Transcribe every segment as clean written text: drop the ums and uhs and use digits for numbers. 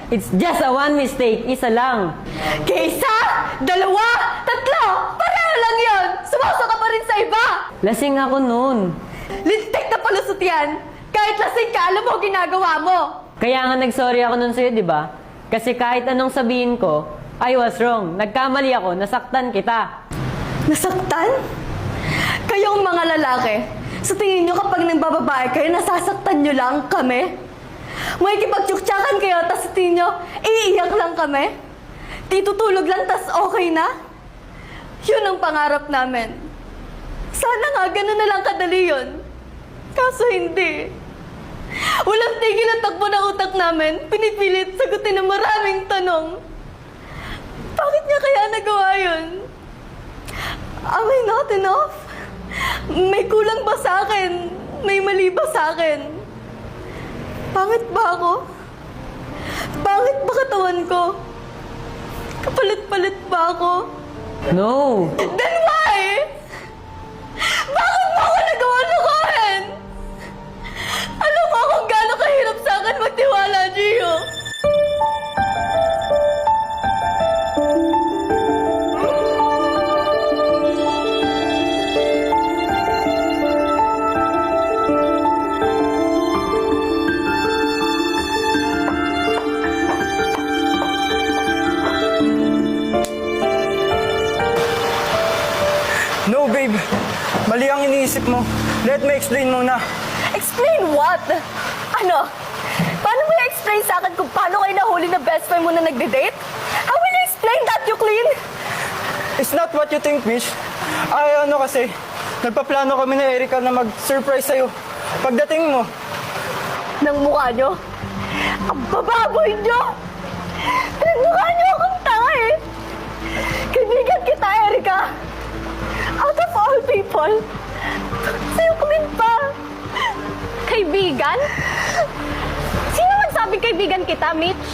It's just a one mistake. Isa lang. Kaysa, dalawa, tatlo, pareho lang yun. Sumasa ka pa rin sa iba. Lasing ako noon. Lintik na palusot yan. Kahit lasing ka, alam mo ginagawa mo. Kaya nga nag-sorry ako nun sa'yo, di ba? Kasi kahit anong sabihin ko, I was wrong. Nagkamali ako, nasaktan kita. Nasaktan? Kayong mga lalaki, sa tingin nyo kapag nagbababae kayo, nasasaktan nyo lang kami? May kipagtsuktsakan kayo, tas sa tingin nyo, iiyak lang kami? Titutulog lang, tas okay na? Yun ang pangarap namin. Sana nga, ganun na lang kadali yun. Kaso hindi. Walang tigil ang takbo ng utak namin. Pinipilit sagutin ng maraming tanong. Bakit niya kaya nagawa yun? Am I not enough? May kulang ba sa akin? May mali ba sa akin? Pangit ba ako? Pangit ba katawan ko? Kapalit-palit ba ako? No! Then why? Bakit mo ako nagawa lukuhin? Alam mo kung gaano kahirap sa akin magtiwala, Gio. No, babe. Mali ang iniisip mo. Let me explain muna. Explain what? Ano? Paano mo i-explain sa akin kung paano kayo nahuli na best friend mo na nagde-date? How will you explain that, Euclid? It's not what you think, Mish. Ay, kasi, nagpaplano kami ni Erica na mag-surprise sa'yo. Pagdating mo, Ng mukha nyo? Ang bababoy nyo! Pinagmukha nyo akong tanga eh! Kaibigan kita, Erica! Out of all people, si Euclid pa! Kaibigan? Sino magsabing kaibigan kita, Mitch?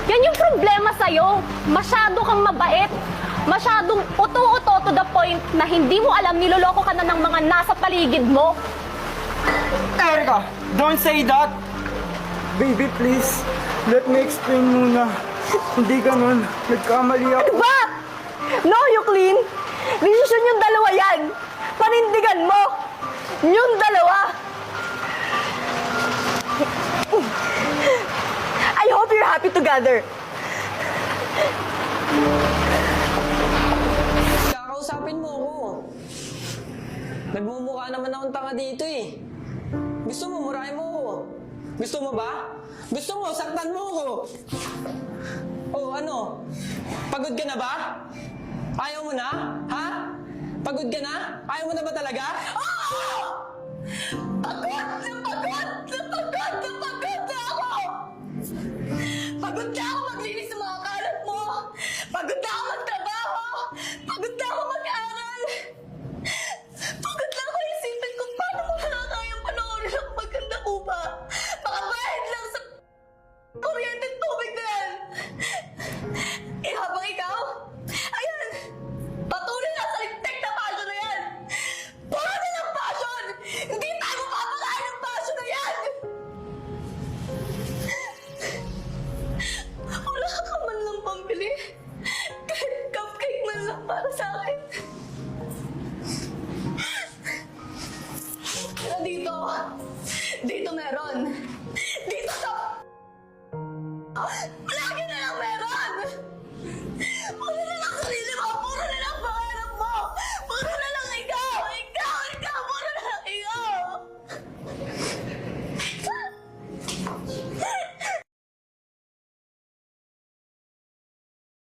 Yan yung problema sa'yo. Masyado kang mabait. Masyadong uto-uto to the point na hindi mo alam niloloko ka na ng mga nasa paligid mo. Erica, don't say that! Baby, please. Let me explain muna. Hindi ganun. Nagkamali ako. Ba? No, Euclid! Desisyon yung dalawa yan! Panindigan mo! Yung dalawa! I hope you're happy together. Kakausapin mo ako. Nagmumukha naman akong tanga dito eh. Gusto mo, murahin mo ako. Gusto mo ba? Gusto mo, saktan mo ako. Oh, ano? Pagod ka na ba? Ayaw mo na? Ha? Pagod ka na? Ayaw mo na ba talaga? Oh! Pagod na ako! Pagod na ako maglinis ng mga kalat mo! Pagod na ako magtrabaho! Pagod na ako mag-aral! Pagod na ako isipin kung paano mo nakakayang panoorin ang maganda upa! Makabayad lang sa kuryente at tubig na yan! Eh habang ikaw, ayan, patuloy na sa lintik na passion na yan! Puro na ng passion! Hindi tayo papakain ng passion na yan! Wala ka man lang pambili. Kahit cupcake man lang para sa akin. Pero dito meron. Dito sa...